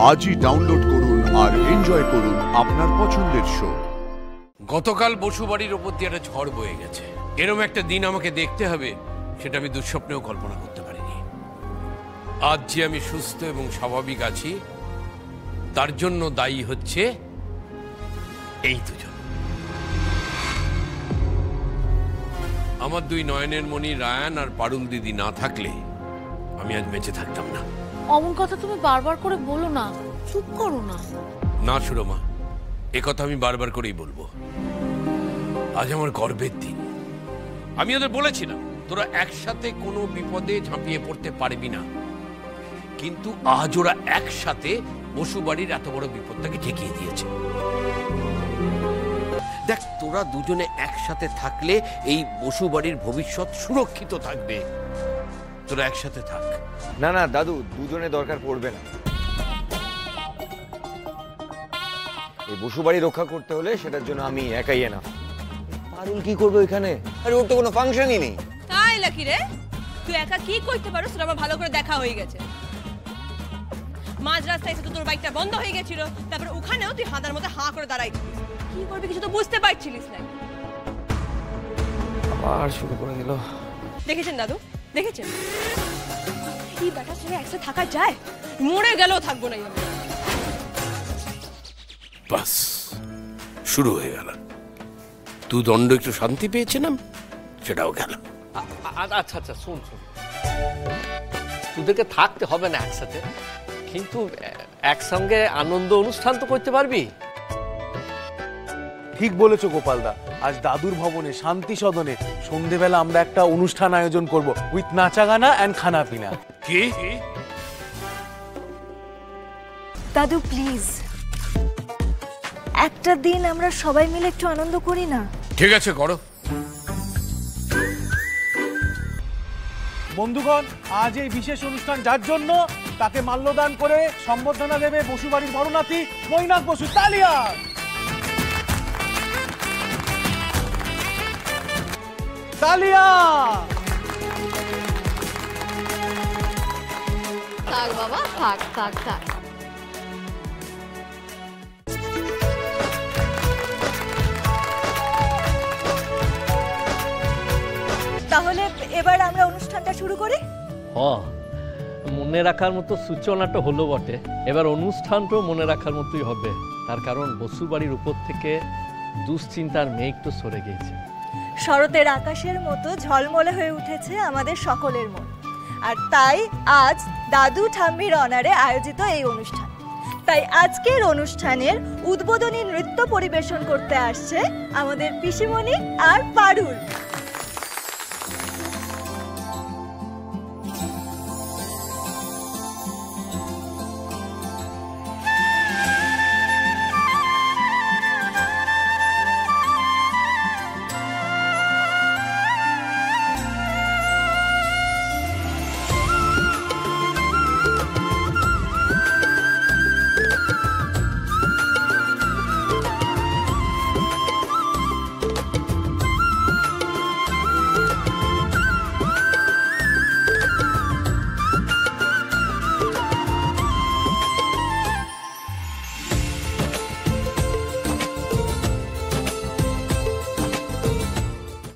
আজই ডাউনলোড করুন আর এনজয় করুন আপনার পছন্দের শো। গতকাল বসুবাড়ির ওপর দিয়ে একটা ঝড় বয়ে গেছে। এরম একটা দিন আমাকে দেখতে হবে সেটা আমি দুঃস্বপ্নেও কল্পনা করতে পারিনি। আজ যে আমি সুস্থ এবং স্বাভাবিক আছি তার জন্য দায়ী হচ্ছে এই দুজন। আমার দুই নয়নের মণি রায়ান আর পারুল দিদি না থাকলে আমি আজ বেঁচে থাকতাম না। অমন কথা তুমি বারবার করে বলো না, চুপ করো না। না সুরমা, এ কথা আমি বারবার করেই বলবো। আজ আমার গর্বের দিন। আমি ওদের বলেছিলাম তোরা একসাথে কোনো বিপদে ঝাঁপিয়ে পড়তে পারবি না, কিন্তু আজ ওরা একসাথে বসুবাড়ির এত বড় বিপদটাকে ঠেকিয়ে দিয়েছে। দেখ, তোরা দুজনে একসাথে থাকলে এই বসুবাড়ির ভবিষ্যৎ সুরক্ষিত থাকবে। তোরা একসাথে থাক। না না দাদু, দুজনে দরকার পড়বে না। এই বসুবাড়ি রক্ষা করতে হলে সেটার জন্য আমি একাই না। পারুল কি করবে ওইখানে? আরে ওর তো কোনো ফাংশনই নেই। তাই নাকি রে? তুই একা কি করতে পারো সেটা আমার ভালো করে দেখা হয়ে গেছে। মাঝ রাস্তায় এসে তো তোর বাইকটা বন্ধ হয়ে গেছিল, তারপরে ওখানেও তুই হাঁদার মধ্যে হাঁ করে দাঁড়াইছিস। কি করবি কিছু তো বুঝতে পারছিলিস না। আবার শুরু করে দিল। দেখেছেন দাদু, দেখেছেন এই ব্যাটার সঙ্গে একসাথে থাকা যায়? মরে গেলেও থাকবো না। বাস শুরু হয়ে গেল। দু দণ্ড একটু শান্তি পেয়েছিলাম, সেটাও গেল। আচ্ছা আচ্ছা, শোন শোন, তোদেরকে থাকতে হবে না একসাথে, কিন্তু একসঙ্গে আনন্দ অনুষ্ঠান তো করতে পারবি। ঠিক বলেছো গোপালদা। আজ দাদুর ভবনে শান্তি সদনে সন্ধেবেলা আমরা একটা অনুষ্ঠান আয়োজন করব, উইথ নাচা গানা এন্ড খানা পিনা। কি দাদু প্লিজ, একটা দিন আমরা সবাই মিলে একটু আনন্দ করি না? ঠিক আছে, করো। বন্ধুগণ, আজ এই বিশেষ অনুষ্ঠান যার জন্য তাকে মাল্যদান করে সম্বর্ধনা দেবে বসুবাড়ির বড় নাতি মৈনাক বসু। তালিয়া! তালিয়া! থাক বাবা, থাক থাক থাক। তাহলে এবার আমরা অনুষ্ঠানটা শুরু করি। মনে রাখার মতো সূচনাটা হলো বটে, এবার অনুষ্ঠানটাও মনে রাখার মতোই হবে। তার কারণ বসুবাড়ির উপর থেকে দুশ্চিন্তার মেঘ তো সরে গিয়েছে। শরতের আকাশের মতো ঝলমলে হয়ে উঠেছে আমাদের সকলের মন। আর তাই আজ দাদু ঠাম্মির অনারে আয়োজিত এই অনুষ্ঠান। তাই আজকের অনুষ্ঠানের উদ্বোধনী নৃত্য পরিবেশন করতে আসছে আমাদের পিসিমণি আর পারুল।